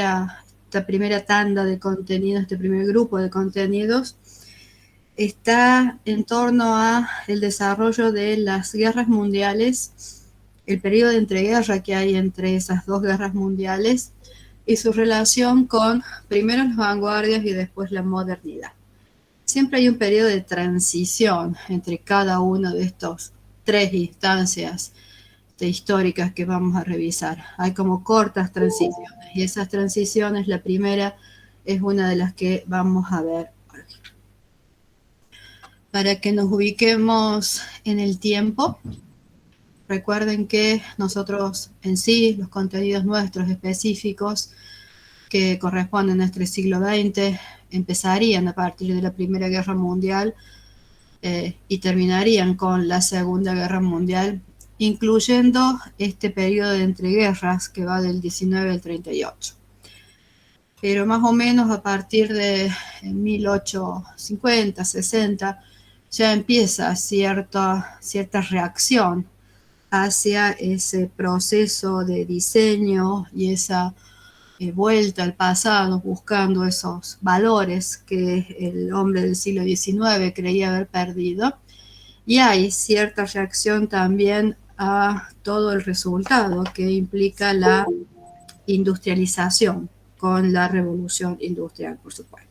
esta primera tanda de contenidos, este primer grupo de contenidos, está en torno a el desarrollo de las guerras mundiales, el periodo de entreguerra que hay entre esas dos guerras mundiales y su relación con primero las vanguardias y después la modernidad. Siempre hay un periodo de transición entre cada uno de estos tres instancias históricas que vamos a revisar. Hay como cortas transiciones y esas transiciones, la primera es una de las que vamos a ver hoy. Para que nos ubiquemos en el tiempo, recuerden que nosotros en sí, los contenidos nuestros específicos que corresponden a este siglo XX, empezarían a partir de la Primera Guerra Mundial y terminarían con la Segunda Guerra Mundial, incluyendo este periodo de entreguerras que va del 19 al 38. Pero más o menos a partir de 1850, 60, ya empieza cierta reacción hacia ese proceso de diseño y esa vuelta al pasado, buscando esos valores que el hombre del siglo XIX creía haber perdido. Y hay cierta reacción también a todo el resultado que implica la industrialización con la revolución industrial, por supuesto.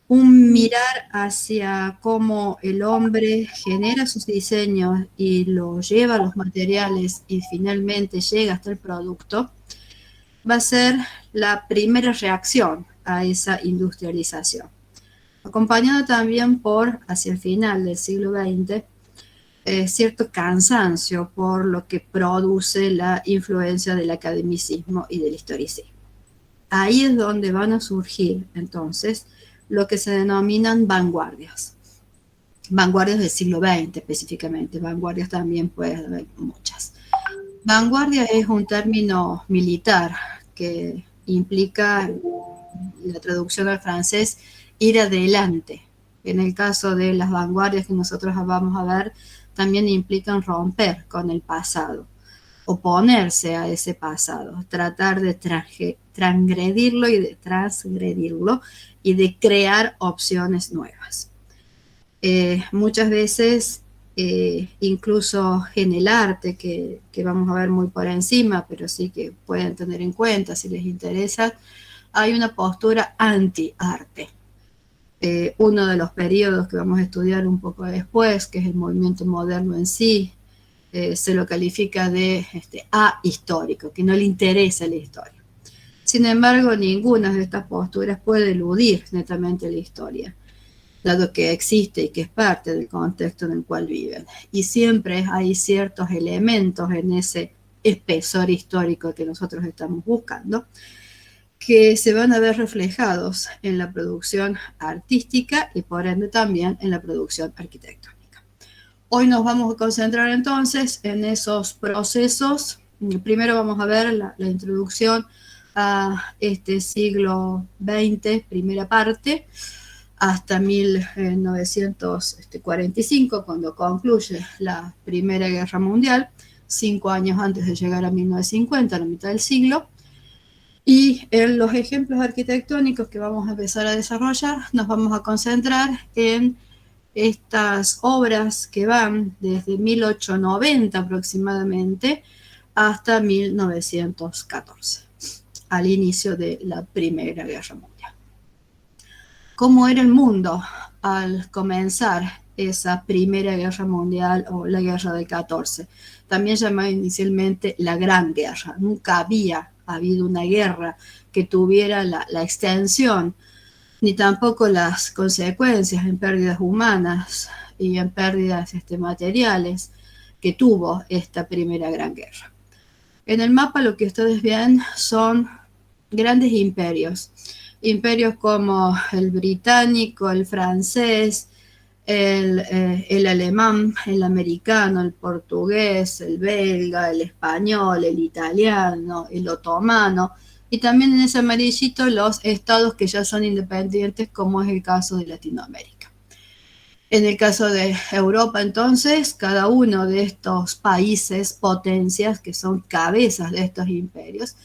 Un mirar hacia cómo el hombre genera sus diseños y los lleva a los materiales y finalmente llega hasta el producto, va a ser la primera reacción a esa industrialización. Acompañado también por, hacia el final del siglo XX, cierto cansancio por lo que produce la influencia del academicismo y del historicismo. Ahí es donde van a surgir, entonces, lo que se denominan vanguardias. Vanguardias del siglo XX específicamente, vanguardias también puede haber muchas. Vanguardia es un término militar que implica, la traducción al francés, ir adelante. En el caso de las vanguardias que nosotros vamos a ver, también implican romper con el pasado, oponerse a ese pasado, tratar de transgredirlo y de crear opciones nuevas. Muchas veces, incluso en el arte, que vamos a ver muy por encima, pero sí que pueden tener en cuenta si les interesa, hay una postura anti-arte. Uno de los periodos que vamos a estudiar un poco después, que es el movimiento moderno en sí, se lo califica de ahistórico, que no le interesa la historia. Sin embargo, ninguna de estas posturas puede eludir netamente la historia, dado que existe y que es parte del contexto en el cual viven. Y siempre hay ciertos elementos en ese espesor histórico que nosotros estamos buscando, que se van a ver reflejados en la producción artística y por ende también en la producción arquitectónica. Hoy nos vamos a concentrar entonces en esos procesos. Primero vamos a ver la introducción a este siglo XX, primera parte, hasta 1945, cuando concluye la Primera Guerra Mundial, 5 años antes de llegar a 1950, a la mitad del siglo. Y en los ejemplos arquitectónicos que vamos a empezar a desarrollar, nos vamos a concentrar en estas obras que van desde 1890 aproximadamente hasta 1914, al inicio de la Primera Guerra Mundial. ¿Cómo era el mundo al comenzar esa Primera Guerra Mundial o la Guerra del 14? También llamada inicialmente la Gran Guerra. Nunca había habido una guerra que tuviera la extensión, ni tampoco las consecuencias en pérdidas humanas y en pérdidas materiales que tuvo esta primera gran guerra. En el mapa lo que ustedes ven son grandes imperios. Imperios como el británico, el francés, el alemán, el americano, el portugués, el belga, el español, el italiano, el otomano, y también en ese amarillito los estados que ya son independientes, como es el caso de Latinoamérica. En el caso de Europa, entonces, cada uno de estos países, potencias, que son cabezas de estos imperios,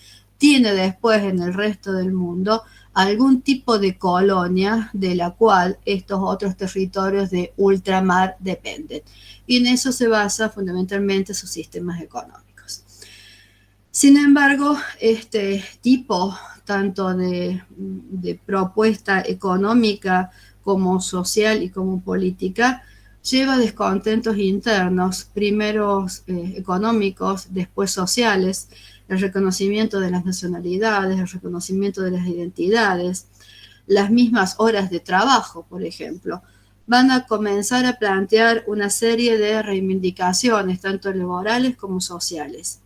tiene después en el resto del mundo algún tipo de colonia de la cual estos otros territorios de ultramar dependen. Y en eso se basa fundamentalmente sus sistemas económicos. Sin embargo, este tipo tanto de propuesta económica como social y como política lleva descontentos internos, primero económicos, después sociales, el reconocimiento de las nacionalidades, el reconocimiento de las identidades, las mismas horas de trabajo, por ejemplo, van a comenzar a plantear una serie de reivindicaciones, tanto laborales como sociales.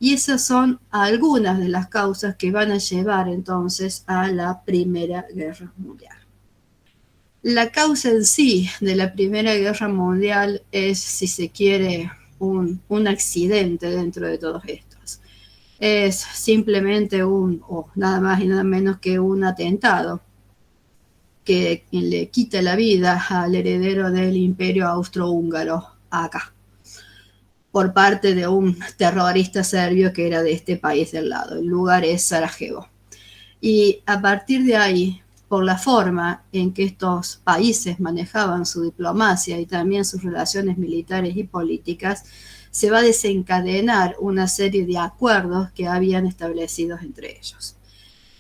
Y esas son algunas de las causas que van a llevar entonces a la Primera Guerra Mundial. La causa en sí de la Primera Guerra Mundial es, si se quiere, un accidente dentro de todos estos. Es simplemente nada más y nada menos que un atentado que le quita la vida al heredero del Imperio Austrohúngaro acá, por parte de un terrorista serbio que era de este país del lado. El lugar es Sarajevo. Y a partir de ahí, por la forma en que estos países manejaban su diplomacia y también sus relaciones militares y políticas, se va a desencadenar una serie de acuerdos que habían establecidos entre ellos.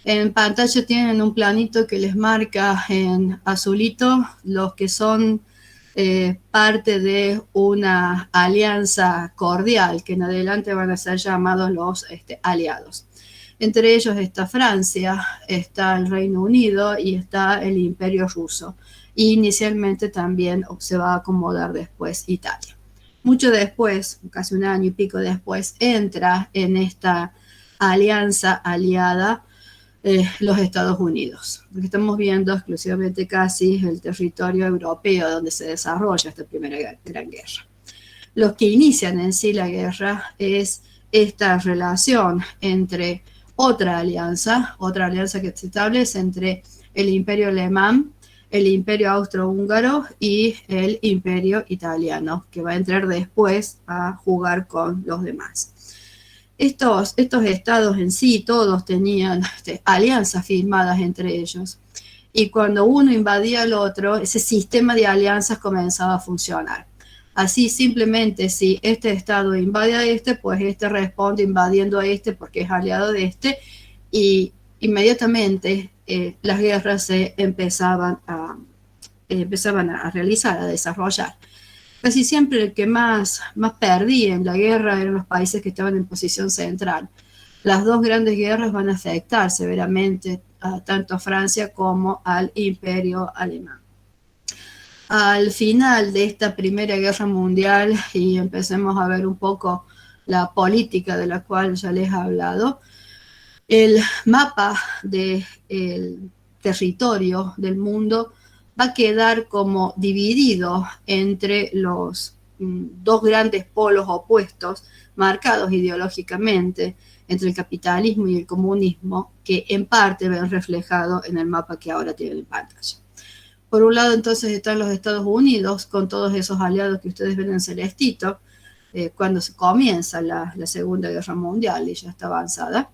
En pantalla tienen un planito que les marca en azulito los que son parte de una alianza cordial, que en adelante van a ser llamados los aliados. Entre ellos está Francia, está el Reino Unido y está el Imperio Ruso. Y inicialmente también se va a acomodar después Italia. Mucho después, casi un año y pico después, entra en esta alianza aliada los Estados Unidos. Porque estamos viendo exclusivamente casi el territorio europeo donde se desarrolla esta primera gran guerra. Los que inician en sí la guerra es esta relación entre otra alianza que se establece entre el Imperio Alemán, el Imperio Austrohúngaro y el Imperio Italiano, que va a entrar después a jugar con los demás. Estos estados en sí, todos tenían alianzas firmadas entre ellos. Y cuando uno invadía al otro, ese sistema de alianzas comenzaba a funcionar. Así simplemente, si este estado invade a este, pues este responde invadiendo a este porque es aliado de este, y inmediatamente las guerras se empezaban a realizar, a desarrollar. Casi siempre el que más perdía en la guerra eran los países que estaban en posición central. Las dos grandes guerras van a afectar severamente tanto a Francia como al Imperio Alemán. Al final de esta Primera Guerra Mundial, y empecemos a ver un poco la política de la cual ya les he hablado, el mapa del territorio del mundo va a quedar como dividido entre los dos grandes polos opuestos, marcados ideológicamente, entre el capitalismo y el comunismo, que en parte ven reflejado en el mapa que ahora tienen en pantalla. Por un lado, entonces, están los Estados Unidos, con todos esos aliados que ustedes ven en celestito, cuando se comienza la Segunda Guerra Mundial y ya está avanzada.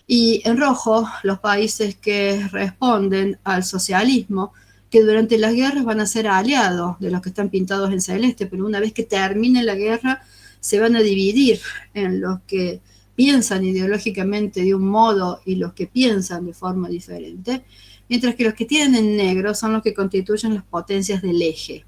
Y en rojo, los países que responden al socialismo, que durante las guerras van a ser aliados de los que están pintados en celeste, pero una vez que termine la guerra, se van a dividir en los que piensan ideológicamente de un modo y los que piensan de forma diferente, mientras que los que tienen en negro son los que constituyen las potencias del eje,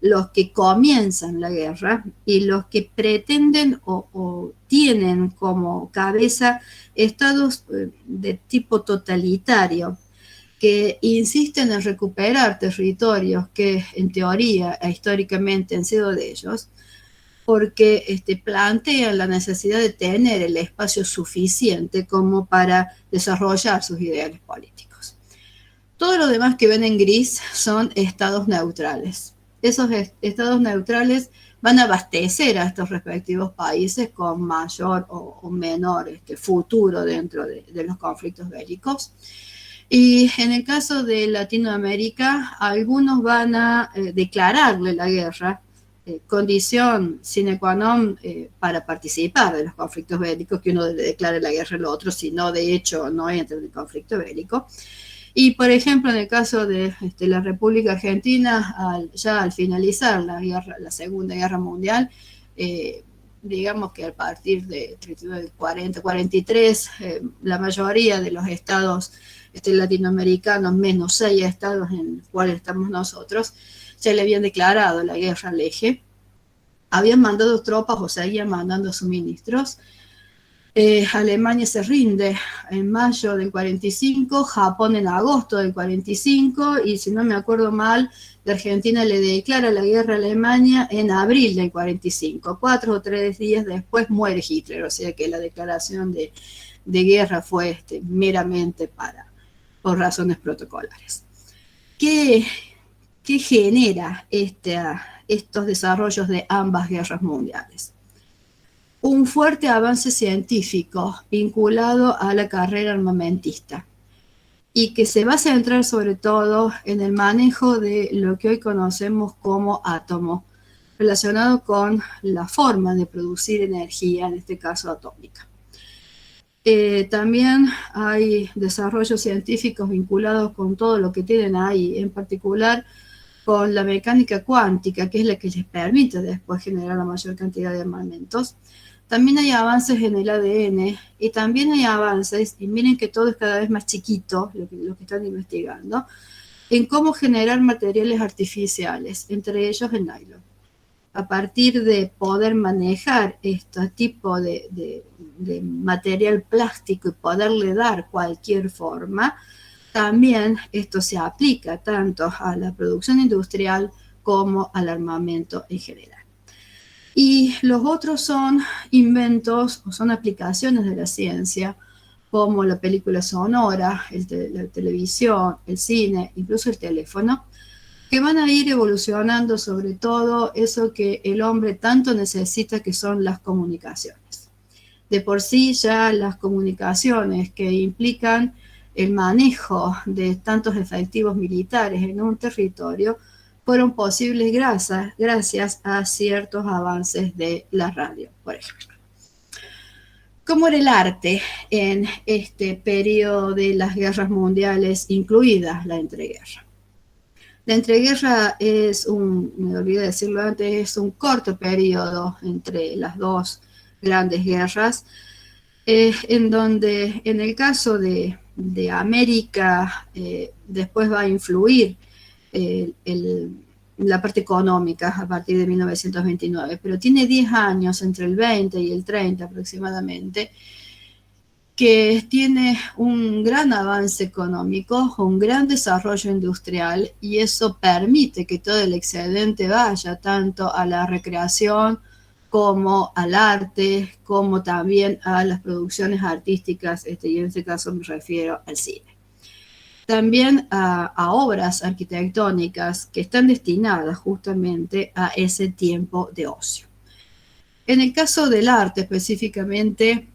los que comienzan la guerra y los que pretenden o tienen como cabeza estados de tipo totalitario, que insisten en recuperar territorios que en teoría e históricamente han sido de ellos, porque plantean la necesidad de tener el espacio suficiente como para desarrollar sus ideales políticos. Todo lo demás que ven en gris son estados neutrales. Esos estados neutrales van a abastecer a estos respectivos países con mayor o menor futuro dentro de los conflictos bélicos. Y en el caso de Latinoamérica, algunos van a declararle la guerra condición sine qua non para participar de los conflictos bélicos, que uno le declare la guerra al otro, si no, de hecho, no entra en el conflicto bélico. Y, por ejemplo, en el caso de la República Argentina, ya al finalizar la Segunda Guerra Mundial, digamos que a partir de 40, 43, la mayoría de los estados latinoamericanos, menos 6 estados en los cuales estamos nosotros, ya le habían declarado la guerra al eje, habían mandado tropas o seguían mandando suministros. Alemania se rinde en mayo del 45, Japón en agosto del 45, y si no me acuerdo mal, la Argentina le declara la guerra a Alemania en abril del 45. 4 o 3 días después muere Hitler, o sea que la declaración de guerra fue meramente por razones protocolares. ¿Qué genera estos desarrollos de ambas guerras mundiales? Un fuerte avance científico vinculado a la carrera armamentista y que se va a centrar sobre todo en el manejo de lo que hoy conocemos como átomo, relacionado con la forma de producir energía, en este caso atómica. También hay desarrollos científicos vinculados con todo lo que tienen ahí, en particular con la mecánica cuántica, que es la que les permite después generar la mayor cantidad de armamentos. También hay avances en el ADN y también hay avances, y miren que todo es cada vez más chiquito, lo que están investigando, en cómo generar materiales artificiales, entre ellos el nylon. A partir de poder manejar este tipo de material plástico y poderle dar cualquier forma, también esto se aplica tanto a la producción industrial como al armamento en general. Y los otros son inventos o son aplicaciones de la ciencia, como la película sonora, la televisión, el cine, incluso el teléfono, que van a ir evolucionando sobre todo eso que el hombre tanto necesita, que son las comunicaciones. De por sí ya las comunicaciones que implican el manejo de tantos efectivos militares en un territorio fueron posibles gracias a ciertos avances de la radio, por ejemplo. ¿Cómo era el arte en este periodo de las guerras mundiales, incluida la entreguerra? La entreguerra me olvidé decirlo antes, es un corto periodo entre las dos grandes guerras, en donde en el caso de América después va a influir la parte económica a partir de 1929, pero tiene 10 años, entre el 20 y el 30 aproximadamente, que tiene un gran avance económico, un gran desarrollo industrial, y eso permite que todo el excedente vaya tanto a la recreación como al arte, como también a las producciones artísticas, y en este caso me refiero al cine. También a obras arquitectónicas que están destinadas justamente a ese tiempo de ocio. En el caso del arte específicamente,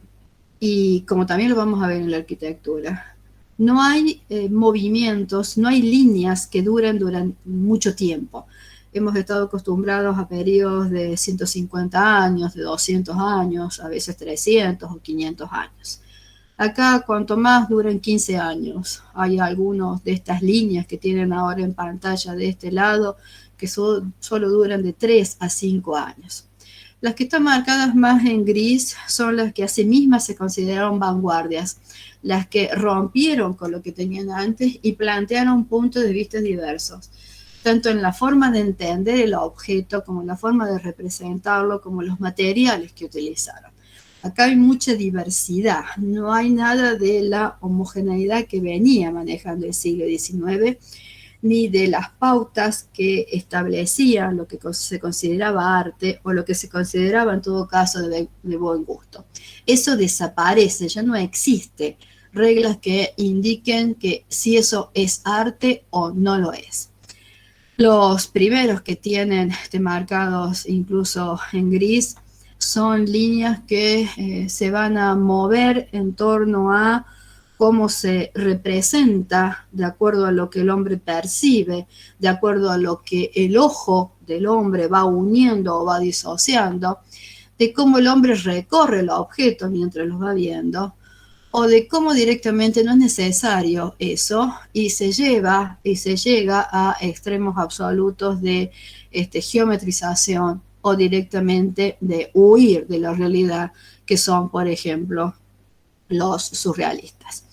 y como también lo vamos a ver en la arquitectura, no hay movimientos, no hay líneas que duran mucho tiempo. Hemos estado acostumbrados a periodos de 150 años, de 200 años, a veces 300 o 500 años. Acá, cuanto más, duran 15 años. Hay algunos de estas líneas que tienen ahora en pantalla de este lado que solo duran de 3 a 5 años. Las que están marcadas más en gris son las que a sí mismas se consideraron vanguardias, las que rompieron con lo que tenían antes y plantearon puntos de vista diversos, tanto en la forma de entender el objeto, como en la forma de representarlo, como los materiales que utilizaron. Acá hay mucha diversidad, no hay nada de la homogeneidad que venía manejando el siglo XIX, ni de las pautas que establecían lo que se consideraba arte o lo que se consideraba en todo caso de buen gusto. Eso desaparece, ya no existe reglas que indiquen que si eso es arte o no lo es. Los primeros que tienen marcados incluso en gris son líneas que se van a mover en torno a cómo se representa de acuerdo a lo que el hombre percibe, de acuerdo a lo que el ojo del hombre va uniendo o va disociando, de cómo el hombre recorre los objetos mientras los va viendo, o de cómo directamente no es necesario eso y se lleva y se llega a extremos absolutos de geometrización o directamente de huir de la realidad, que son, por ejemplo, los surrealistas.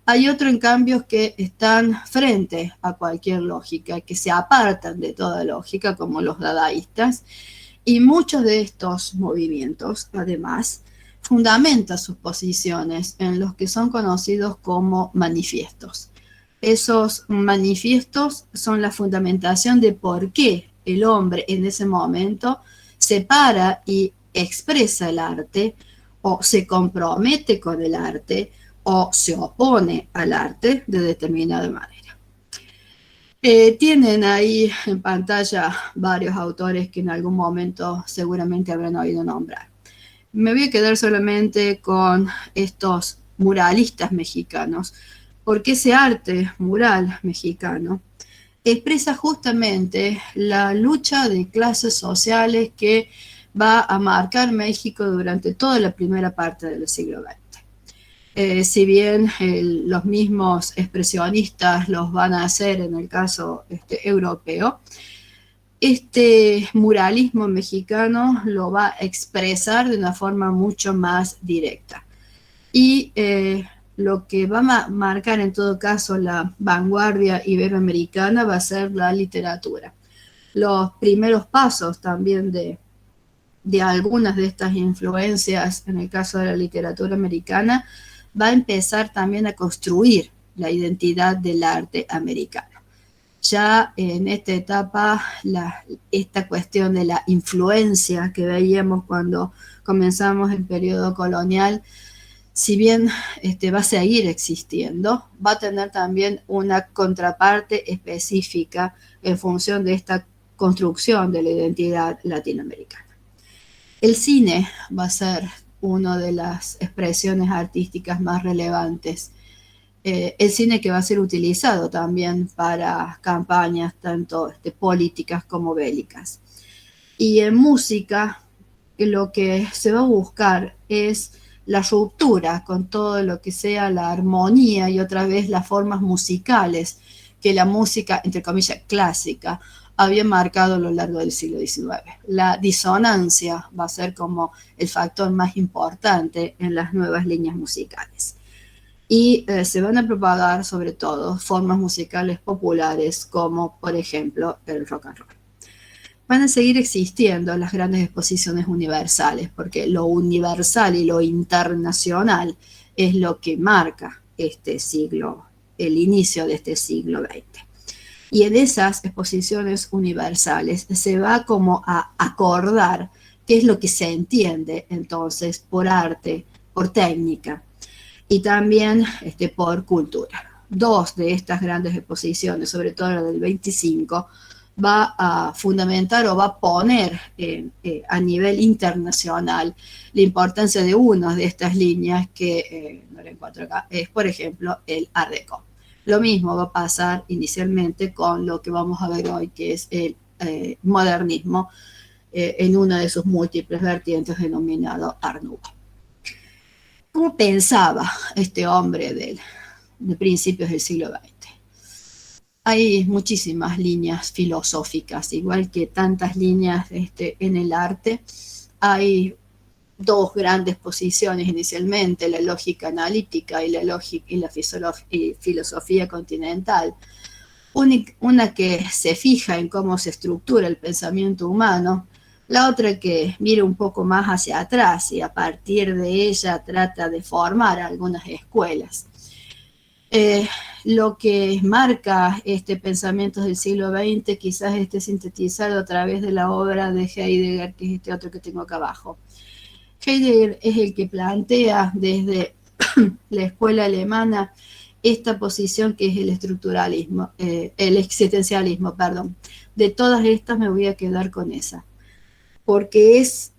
Hay otros, en cambio, que están frente a cualquier lógica, que se apartan de toda lógica, como los dadaístas, y muchos de estos movimientos, además, fundamentan sus posiciones en los que son conocidos como manifiestos. Esos manifiestos son la fundamentación de por qué el hombre en ese momento separa y expresa el arte, o se compromete con el arte, o se opone al arte de determinada manera. Tienen ahí en pantalla varios autores que en algún momento seguramente habrán oído nombrar. Me voy a quedar solamente con estos muralistas mexicanos, porque ese arte mural mexicano expresa justamente la lucha de clases sociales que va a marcar México durante toda la primera parte del siglo XX. Si bien los mismos expresionistas los van a hacer en el caso europeo, este muralismo mexicano lo va a expresar de una forma mucho más directa. Y lo que va a marcar en todo caso la vanguardia iberoamericana va a ser la literatura. Los primeros pasos también de algunas de estas influencias, en el caso de la literatura americana, va a empezar también a construir la identidad del arte americano. Ya en esta etapa, esta cuestión de la influencia que veíamos cuando comenzamos el periodo colonial, si bien va a seguir existiendo, va a tener también una contraparte específica en función de esta construcción de la identidad latinoamericana. El cine va a ser una de las expresiones artísticas más relevantes. El cine que va a ser utilizado también para campañas tanto políticas como bélicas. Y en música, lo que se va a buscar es la ruptura con todo lo que sea la armonía y otra vez las formas musicales que la música, entre comillas, clásica, había marcado a lo largo del siglo XIX. La disonancia va a ser como el factor más importante en las nuevas líneas musicales. Y se van a propagar sobre todo formas musicales populares como, por ejemplo, el rock and roll. Van a seguir existiendo las grandes exposiciones universales, porque lo universal y lo internacional es lo que marca este siglo, el inicio de este siglo XX. Y en esas exposiciones universales se va como a acordar qué es lo que se entiende entonces por arte, por técnica y también por cultura. Dos de estas grandes exposiciones, sobre todo la del 25, va a fundamentar o va a poner a nivel internacional la importancia de una de estas líneas que no la encuentro acá, es por ejemplo el Art Deco. Lo mismo va a pasar inicialmente con lo que vamos a ver hoy, que es el modernismo en una de sus múltiples vertientes denominado Art Nouveau. ¿Cómo pensaba este hombre de principios del siglo XX? Hay muchísimas líneas filosóficas, igual que tantas líneas en el arte. Hay dos grandes posiciones inicialmente, la lógica analítica y la filosofía continental. Una que se fija en cómo se estructura el pensamiento humano, la otra que mira un poco más hacia atrás y a partir de ella trata de formar algunas escuelas. Lo que marca este pensamiento del siglo XX quizás esté sintetizado a través de la obra de Heidegger, que es este otro que tengo acá abajo. Heidegger es el que plantea desde la escuela alemana esta posición que es el estructuralismo, el existencialismo, perdón. De todas estas me voy a quedar con esa, porque es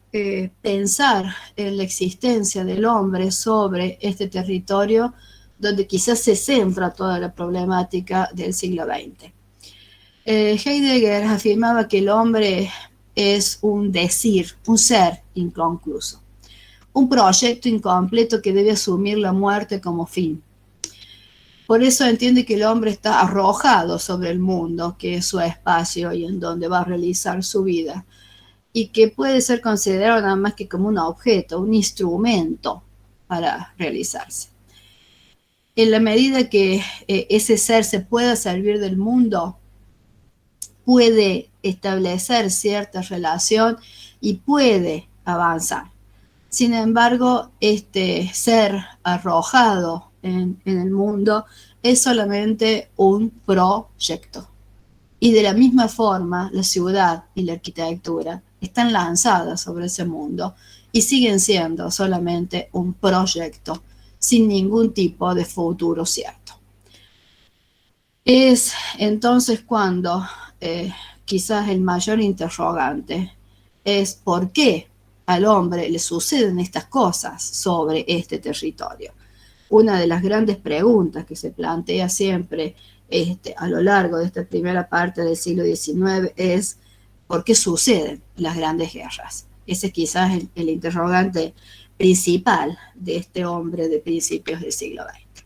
pensar en la existencia del hombre sobre este territorio donde quizás se centra toda la problemática del siglo XX. Heidegger afirmaba que el hombre es un decir, un ser inconcluso, un proyecto incompleto que debe asumir la muerte como fin. Por eso entiende que el hombre está arrojado sobre el mundo, que es su espacio y en donde va a realizar su vida, y que puede ser considerado nada más que como un objeto, un instrumento para realizarse. En la medida que ese ser se pueda servir del mundo, puede establecer cierta relación y puede avanzar. Sin embargo, este ser arrojado en el mundo es solamente un proyecto. Y de la misma forma, la ciudad y la arquitectura están lanzadas sobre ese mundo y siguen siendo solamente un proyecto, sin ningún tipo de futuro cierto. Es entonces cuando quizás el mayor interrogante es por qué al hombre le suceden estas cosas sobre este territorio. Una de las grandes preguntas que se plantea siempre a lo largo de esta primera parte del siglo XIX es ¿por qué suceden las grandes guerras? Ese es quizás el interrogante principal de este hombre de principios del siglo XX.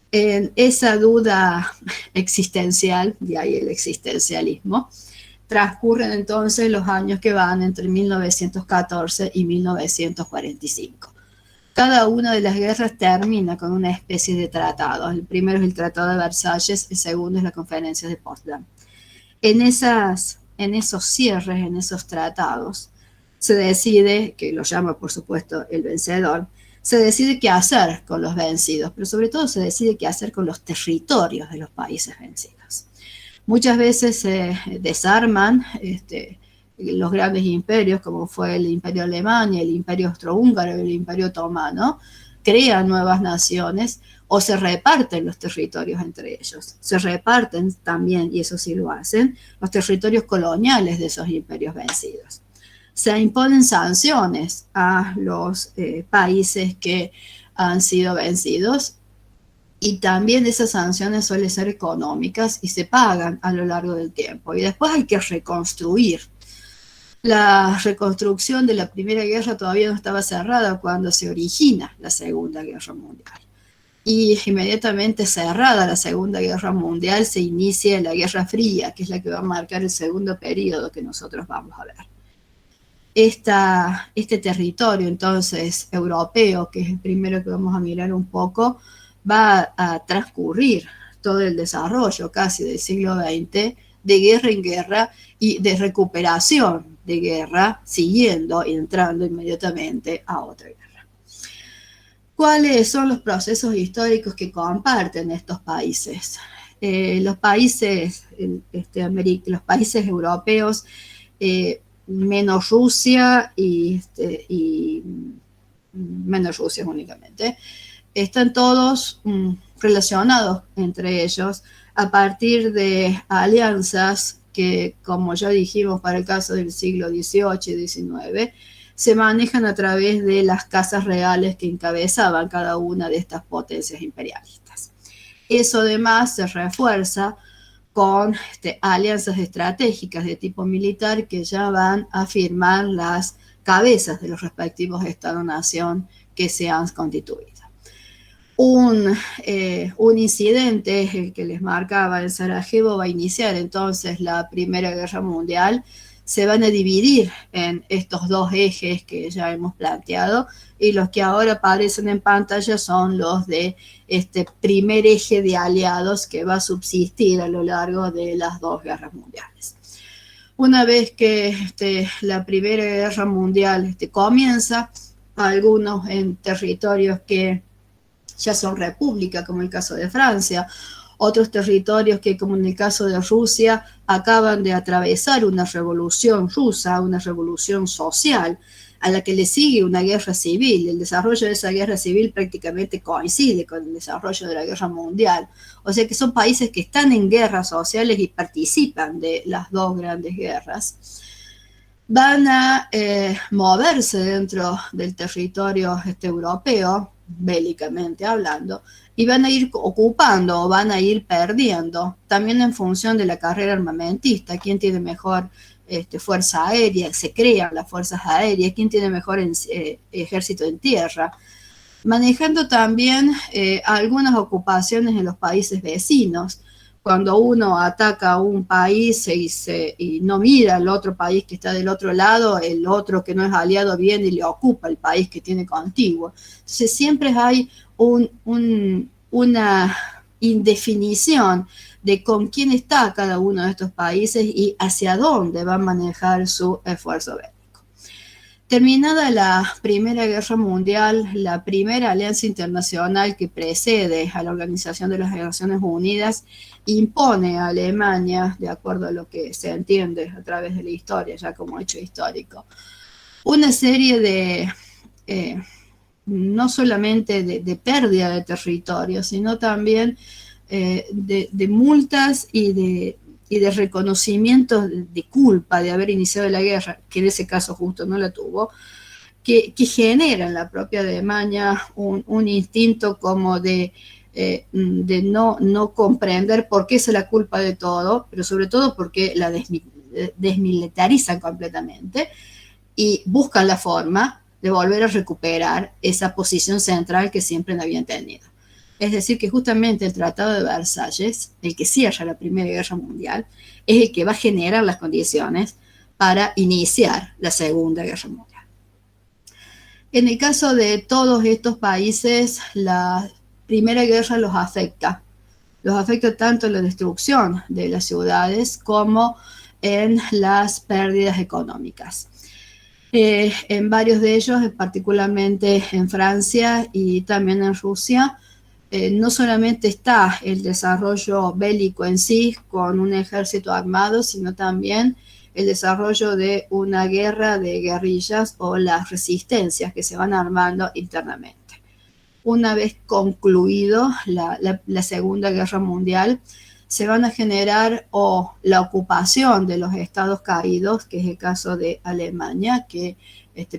En esa duda existencial, de ahí el existencialismo, transcurren entonces los años que van entre 1914 y 1945. Cada una de las guerras termina con una especie de tratado. El primero es el Tratado de Versalles, el segundo es la Conferencia de Potsdam. En esos cierres, en esos tratados, se decide, que lo llama por supuesto el vencedor, se decide qué hacer con los vencidos, pero sobre todo se decide qué hacer con los territorios de los países vencidos. Muchas veces se desarman los grandes imperios, como fue el Imperio Alemán, el Imperio Austrohúngaro, el Imperio Otomano, crean nuevas naciones o se reparten los territorios entre ellos. Se reparten también, y eso sí lo hacen, los territorios coloniales de esos imperios vencidos. Se imponen sanciones a los países que han sido vencidos y también esas sanciones suelen ser económicas y se pagan a lo largo del tiempo. Y después hay que reconstruir. La reconstrucción de la Primera Guerra todavía no estaba cerrada cuando se origina la Segunda Guerra Mundial. Y inmediatamente cerrada la Segunda Guerra Mundial se inicia la Guerra Fría, que es la que va a marcar el segundo periodo que nosotros vamos a ver. Este territorio entonces europeo, que es el primero que vamos a mirar un poco, va a transcurrir todo el desarrollo casi del siglo XX de guerra en guerra y de recuperación de guerra, siguiendo y entrando inmediatamente a otra guerra. ¿Cuáles son los procesos históricos que comparten estos países? Los países europeos, menos Rusia y menos Rusia únicamente, están todos relacionados entre ellos a partir de alianzas que, como ya dijimos para el caso del siglo XVIII y XIX, se manejan a través de las casas reales que encabezaban cada una de estas potencias imperialistas. Eso además se refuerza con alianzas estratégicas de tipo militar que ya van a firmar las cabezas de los respectivos Estado-nación que se han constituido. Un incidente, el que les marcaba en Sarajevo, va a iniciar entonces la Primera Guerra Mundial. Se van a dividir en estos dos ejes que ya hemos planteado y los que ahora aparecen en pantalla son los de este primer eje de aliados que va a subsistir a lo largo de las dos guerras mundiales. Una vez que la Primera Guerra Mundial comienza, algunos en territorios que ya son república, como el caso de Francia, otros territorios que, como en el caso de Rusia, acaban de atravesar una revolución rusa, una revolución social, a la que le sigue una guerra civil. El desarrollo de esa guerra civil prácticamente coincide con el desarrollo de la guerra mundial. O sea que son países que están en guerras sociales y participan de las dos grandes guerras. Van a moverse dentro del territorio europeo bélicamente hablando, y van a ir ocupando o van a ir perdiendo, también en función de la carrera armamentista, quién tiene mejor fuerza aérea, se crean las fuerzas aéreas, quién tiene mejor ejército en tierra, manejando también algunas ocupaciones en los países vecinos. Cuando uno ataca a un país y no mira al otro país que está del otro lado, el otro que no es aliado viene y le ocupa el país que tiene contiguo. Entonces siempre hay una indefinición de con quién está cada uno de estos países y hacia dónde va a manejar su esfuerzo bélico. Terminada la Primera Guerra Mundial, la primera alianza internacional que precede a la Organización de las Naciones Unidas impone a Alemania, de acuerdo a lo que se entiende a través de la historia, ya como hecho histórico, una serie de, no solamente de pérdida de territorio, sino también de multas y de reconocimiento de culpa de haber iniciado la guerra, que en ese caso justo no la tuvo, que genera en la propia Alemania un instinto como de no comprender por qué es la culpa de todo, pero sobre todo porque la desmilitarizan completamente y buscan la forma de volver a recuperar esa posición central que siempre habían tenido. Es decir, que justamente el Tratado de Versalles, el que cierra la Primera Guerra Mundial, es el que va a generar las condiciones para iniciar la Segunda Guerra Mundial. En el caso de todos estos países, la Primera Guerra los afecta tanto en la destrucción de las ciudades como en las pérdidas económicas. En varios de ellos, particularmente en Francia y también en Rusia, no solamente está el desarrollo bélico en sí con un ejército armado, sino también el desarrollo de una guerra de guerrillas o las resistencias que se van armando internamente. Una vez concluido la Segunda Guerra Mundial, se van a generar la ocupación de los estados caídos, que es el caso de Alemania, que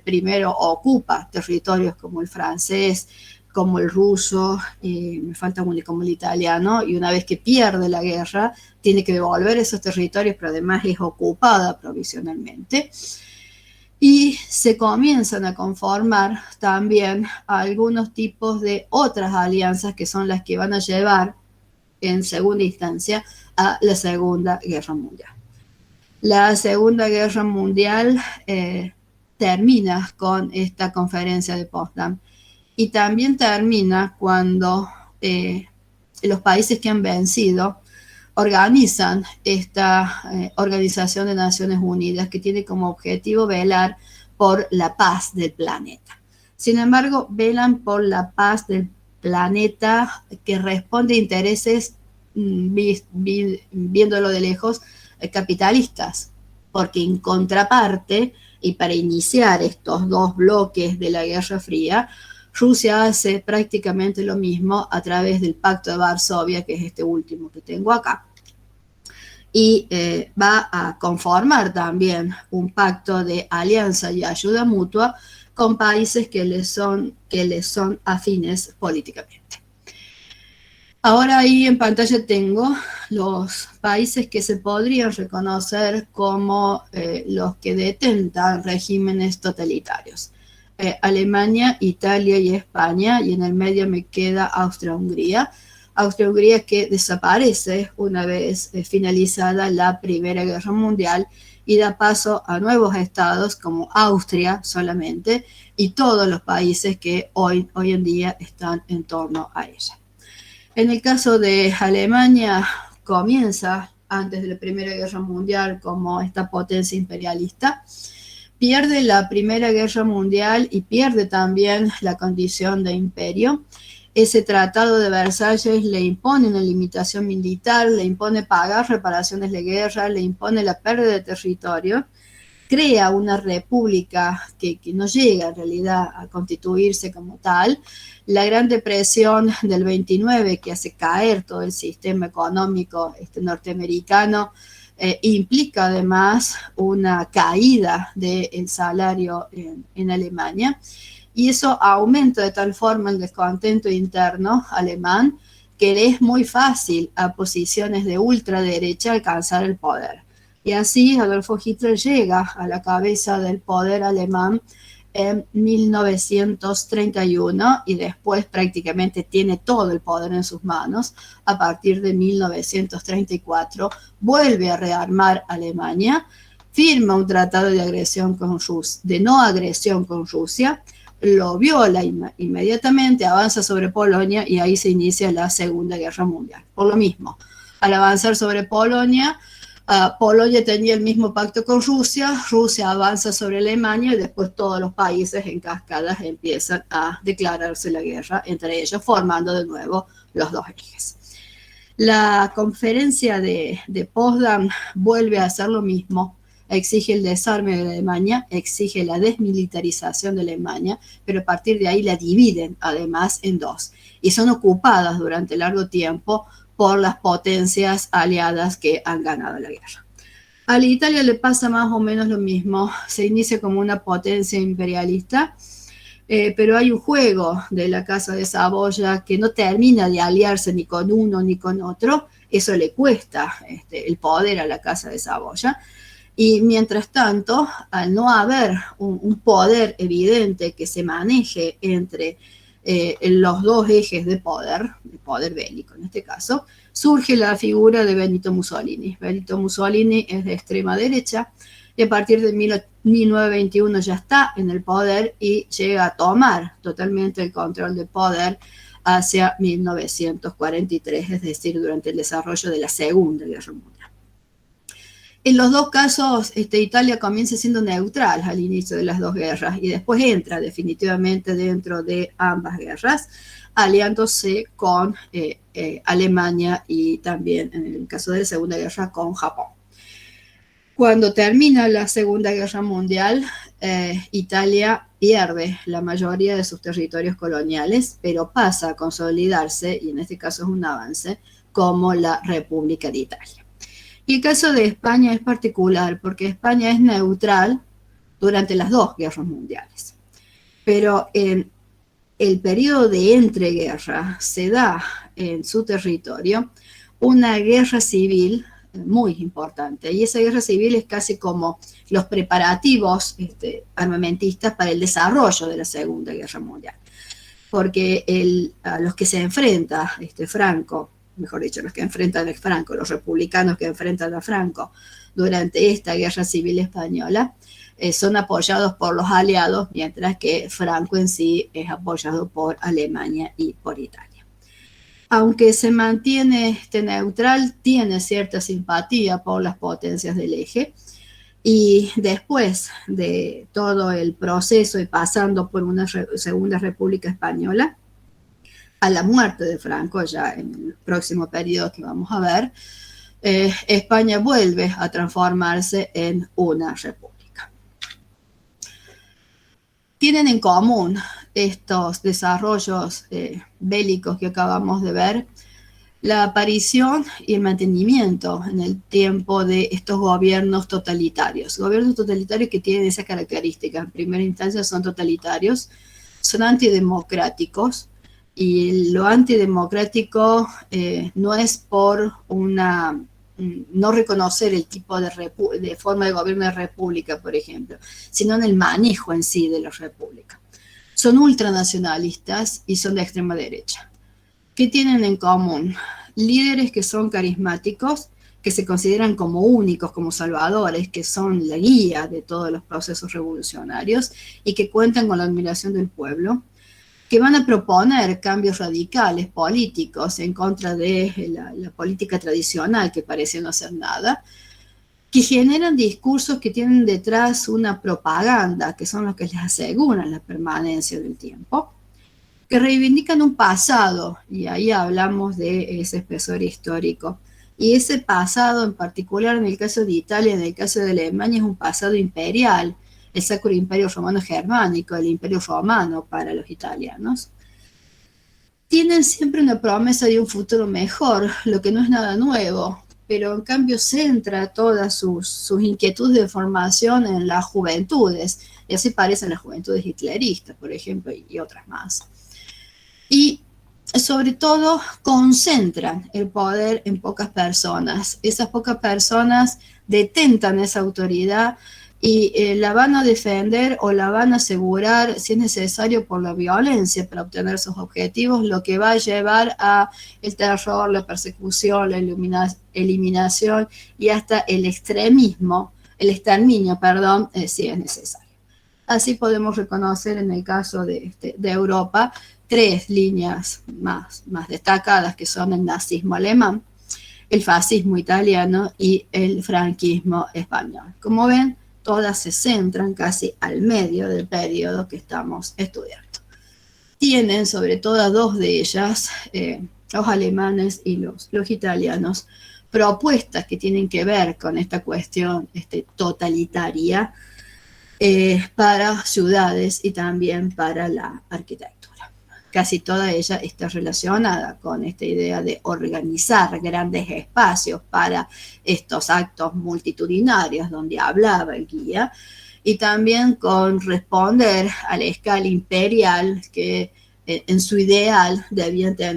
primero ocupa territorios como el francés, como el ruso, me falta uno como el italiano, y una vez que pierde la guerra, tiene que devolver esos territorios, pero además es ocupada provisionalmente. Y se comienzan a conformar también algunos tipos de otras alianzas que son las que van a llevar en segunda instancia a la Segunda Guerra Mundial. La Segunda Guerra Mundial termina con esta conferencia de Potsdam y también termina cuando los países que han vencido organizan esta Organización de Naciones Unidas que tiene como objetivo velar por la paz del planeta. Sin embargo, velan por la paz del planeta que responde a intereses, viéndolo de lejos, capitalistas, porque en contraparte, y para iniciar estos dos bloques de la Guerra Fría, Rusia hace prácticamente lo mismo a través del Pacto de Varsovia, que es este último que tengo acá, y va a conformar también un pacto de alianza y ayuda mutua con países que les son afines políticamente. Ahora ahí en pantalla tengo los países que se podrían reconocer como los que detentan regímenes totalitarios. Alemania, Italia y España, y en el medio me queda Austria-Hungría. Austria-Hungría que desaparece una vez finalizada la Primera Guerra Mundial y da paso a nuevos estados como Austria solamente y todos los países que hoy en día están en torno a ella. En el caso de Alemania, comienza antes de la Primera Guerra Mundial como esta potencia imperialista, pierde la Primera Guerra Mundial y pierde también la condición de imperio. Ese tratado de Versalles le impone una limitación militar, le impone pagar reparaciones de guerra, le impone la pérdida de territorio, crea una república que no llega en realidad a constituirse como tal. La Gran Depresión del 29, que hace caer todo el sistema económico norteamericano, implica además una caída del salario en Alemania. y eso aumenta de tal forma el descontento interno alemán que le es muy fácil a posiciones de ultraderecha alcanzar el poder. Y así Adolfo Hitler llega a la cabeza del poder alemán en 1931 y después prácticamente tiene todo el poder en sus manos. A partir de 1934 vuelve a rearmar Alemania, firma un tratado de agresión con Rusia, de no agresión con Rusia, lo viola inmediatamente, avanza sobre Polonia y ahí se inicia la Segunda Guerra Mundial. Por lo mismo, al avanzar sobre Polonia, Polonia tenía el mismo pacto con Rusia, Rusia avanza sobre Alemania y después todos los países en cascadas empiezan a declararse la guerra entre ellos, formando de nuevo los dos ejes. La conferencia de Potsdam vuelve a hacer lo mismo, exige el desarme de Alemania, exige la desmilitarización de Alemania, pero a partir de ahí la dividen además en dos y son ocupadas durante largo tiempo por las potencias aliadas que han ganado la guerra. A la Italia le pasa más o menos lo mismo, se inicia como una potencia imperialista, pero hay un juego de la Casa de Saboya que no termina de aliarse ni con uno ni con otro, eso le cuesta el poder a la Casa de Saboya. Y mientras tanto, al no haber un poder evidente que se maneje entre los dos ejes de poder bélico en este caso, surge la figura de Benito Mussolini. Benito Mussolini es de extrema derecha y a partir de 1921 ya está en el poder y llega a tomar totalmente el control del poder hacia 1943, es decir, durante el desarrollo de la Segunda Guerra Mundial. En los dos casos, Italia comienza siendo neutral al inicio de las dos guerras y después entra definitivamente dentro de ambas guerras, aliándose con Alemania y también, en el caso de la Segunda Guerra, con Japón. Cuando termina la Segunda Guerra Mundial, Italia pierde la mayoría de sus territorios coloniales, pero pasa a consolidarse, y en este caso es un avance, como la República de Italia. Y el caso de España es particular porque España es neutral durante las dos guerras mundiales. Pero en el periodo de entreguerra se da en su territorio una guerra civil muy importante. Y esa guerra civil es casi como los preparativos armamentistas para el desarrollo de la Segunda Guerra Mundial. Porque a los que se enfrenta Franco, mejor dicho, los que enfrentan a Franco, los republicanos que enfrentan a Franco durante esta guerra civil española, son apoyados por los aliados, mientras que Franco en sí es apoyado por Alemania y por Italia. Aunque se mantiene neutral, tiene cierta simpatía por las potencias del eje, y después de todo el proceso y pasando por una Segunda República Española, a la muerte de Franco, ya en el próximo periodo que vamos a ver, España vuelve a transformarse en una república. Tienen en común estos desarrollos bélicos que acabamos de ver, la aparición y el mantenimiento en el tiempo de estos gobiernos totalitarios. Gobiernos totalitarios que tienen esa característica. En primera instancia son totalitarios, son antidemocráticos, y lo antidemocrático no es por no reconocer el tipo de forma de gobierno de república, por ejemplo, sino en el manejo en sí de la república. Son ultranacionalistas y son de extrema derecha. ¿Qué tienen en común? Líderes que son carismáticos, que se consideran como únicos, como salvadores, que son la guía de todos los procesos revolucionarios y que cuentan con la admiración del pueblo, que van a proponer cambios radicales políticos en contra de la política tradicional que parece no hacer nada, que generan discursos que tienen detrás una propaganda, que son los que les aseguran la permanencia del tiempo, que reivindican un pasado, y ahí hablamos de ese espesor histórico. Y ese pasado en particular, en el caso de Italia, en el caso de Alemania, es un pasado imperial, el Sacro Imperio Romano Germánico, el Imperio Romano para los italianos. Tienen siempre una promesa de un futuro mejor, lo que no es nada nuevo, pero en cambio centra todas sus inquietudes de formación en las juventudes, y así parecen las juventudes hitleristas, por ejemplo, y otras más. Y sobre todo concentran el poder en pocas personas. Esas pocas personas detentan esa autoridad y la van a defender o la van a asegurar, si es necesario, por la violencia para obtener sus objetivos, lo que va a llevar a el terror, la persecución, la eliminación y hasta el extremismo, el exterminio, perdón, si es necesario. Así podemos reconocer en el caso de Europa tres líneas más destacadas, que son el nazismo alemán, el fascismo italiano y el franquismo español. Como ven, todas se centran casi al medio del periodo que estamos estudiando. Tienen sobre todo dos de ellas, los alemanes y los italianos, propuestas que tienen que ver con esta cuestión totalitaria, para ciudades y también para la arquitectura. Casi toda ella está relacionada con esta idea de organizar grandes espacios para estos actos multitudinarios donde hablaba el guía, y también con responder a la escala imperial que en su ideal debían tener